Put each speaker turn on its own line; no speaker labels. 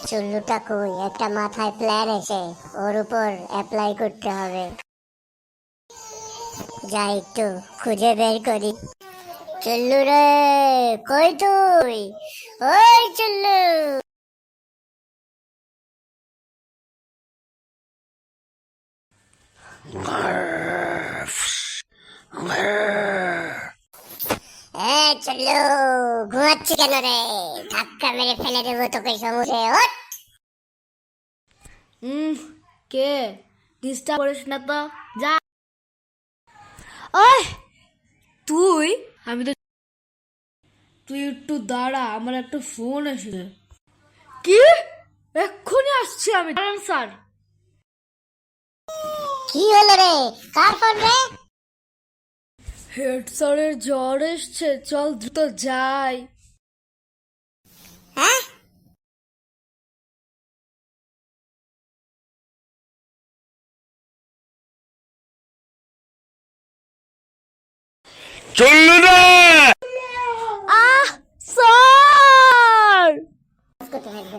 চুল্লুটা কই, একটা মাথায় প্ল্যান এসে ওর উপর অ্যাপ্লাই করতে হবে। যাই একটু খুঁজে বের করি। চুল্লু রে, কই তুই? ওই চুল্লু! চুল্লু, ঘুমাচ্ছি কেন রে? ধাক্কা মেরে ফেলে দেবো তোকে সমুদ্রে। ওঠ!
হুম, কে? ডিস্টার্ব করিস না তো, যা। ওই তুই, আমি তো, তুই একটু দাঁড়া, আমার একটা ফোন এসেছে। কি? এক্ষুনি আসছি আমি, দাঁড়ান স্যার।
কি হলো রে? কার ফোন রে?
হেড স্যারের জ্বর এসছে, চল দ্রুত যাই।
হ্যাঁ,
চললো না।
আহ, স্যার!
করতে থাকবে।